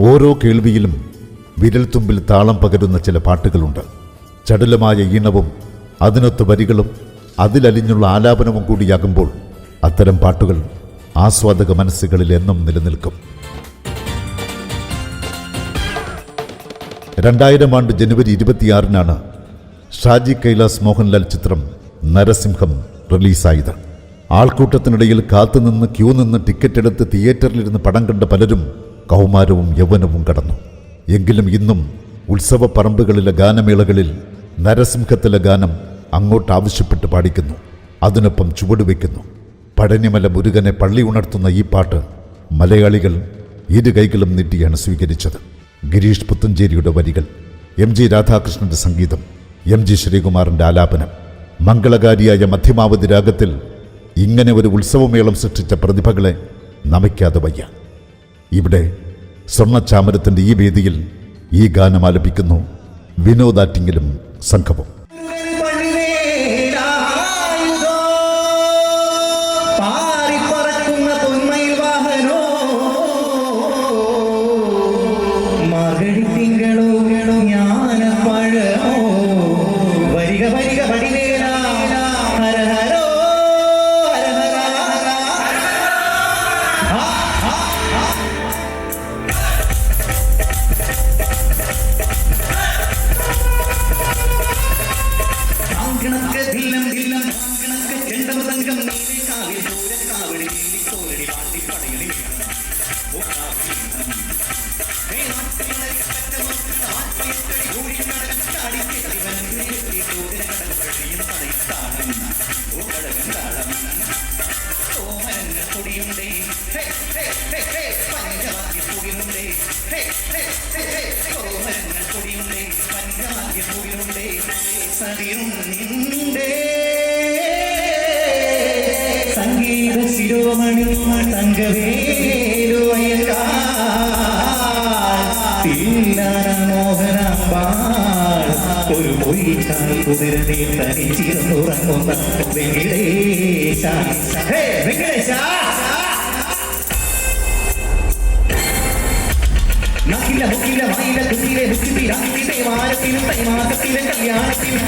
ഓരോ കേൾവിയിലും വിരൽത്തുമ്പിൽ താളം പകരുന്ന ചില പാട്ടുകളുണ്ട്. ചടുലമായ ഈണവും അതിനൊത്ത വരികളും അതിലലിഞ്ഞുള്ള ആലാപനവും കൂടിയാകുമ്പോൾ അത്തരം പാട്ടുകൾ ആസ്വാദക മനസ്സുകളിൽ എന്നും നിലനിൽക്കും. 2000 ജനുവരി 26 ഷാജി കൈലാസ് മോഹൻലാൽ ചിത്രം നരസിംഹം റിലീസായത്. ആൾക്കൂട്ടത്തിനിടയിൽ കാത്തുനിന്ന് ക്യൂ നിന്ന് ടിക്കറ്റ് എടുത്ത് തിയേറ്ററിലിരുന്ന് പടം കണ്ട പലരും കൗമാരവും യൗവനവും കടന്നു. എങ്കിലും ഇന്നും ഉത്സവ പറമ്പുകളിലെ ഗാനമേളകളിൽ നരസിംഹത്തിലെ ഗാനം അങ്ങോട്ട് ആവശ്യപ്പെട്ട് പാടിക്കുന്നു, അതിനൊപ്പം ചുവടുവെക്കുന്നു. പഴനിമല മുരുകനെ പള്ളി ഉണർത്തുന്ന ഈ പാട്ട് മലയാളികൾ ഇരു കൈകളും നീട്ടിയാണ് സ്വീകരിച്ചത്. ഗിരീഷ് പുത്തഞ്ചേരിയുടെ വരികൾ, എം ജി രാധാകൃഷ്ണന്റെ സംഗീതം, എം ജി ശ്രീകുമാറിന്റെ ആലാപനം. മംഗളകാരിയായ മധ്യമാവധി രാഗത്തിൽ ഇങ്ങനെ ഒരു ഉത്സവമേളം സൃഷ്ടിച്ച പ്രതിഭകളെ നമിക്കാതെ വയ്യ. ഇവിടെ സ്വർണ്ണച്ചാമരത്തിൻ്റെ ഈ വേദിയിൽ ഈ ഗാനം ആലപിക്കുന്നു വിനോദാറ്റിങ്ങലും സംഘവും. സംഗീത ശിരോമണി മോഹനാമ്പാൾ ഒരു പൊയ്ച്ചാൽ കുതിരനെ തനിച്ചിരുന്നുറങ്ങുന്ന വെങ്കിടേശ. വെങ്കിടേശ നക്കില മുക്കില വായില തുന്നിലെ മുക്കിലെ രാത്രിയിലെ വാരത്തിലും തൈമാസത്തിലെ കല്യാണത്തിലും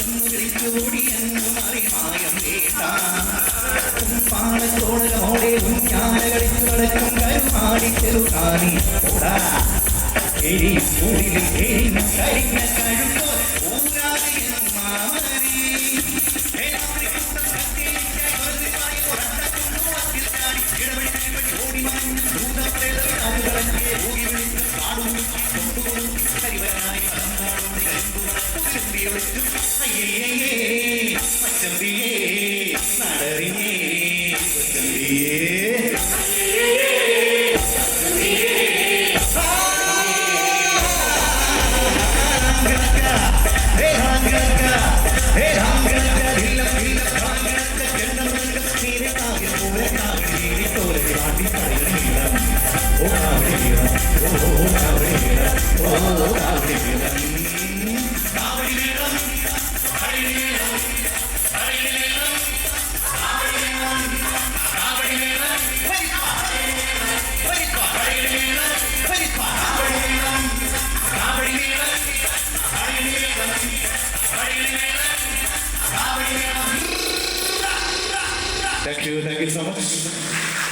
ഒന്ന് വിളിച്ചു ഓടിയെന്നു മറിമായം വേണ്ട പാളത്തോടകമോടെ ഉഞ്ഞാല കളിച്ചു നടക്കും കരുമാടി ചെറുകാണി ഓടാ എരി മൂടിൽ എരിഞ്ഞ കരിഞ്ഞ കഴുത്തോ ഊരാതെ മാമനീ Thank you so much.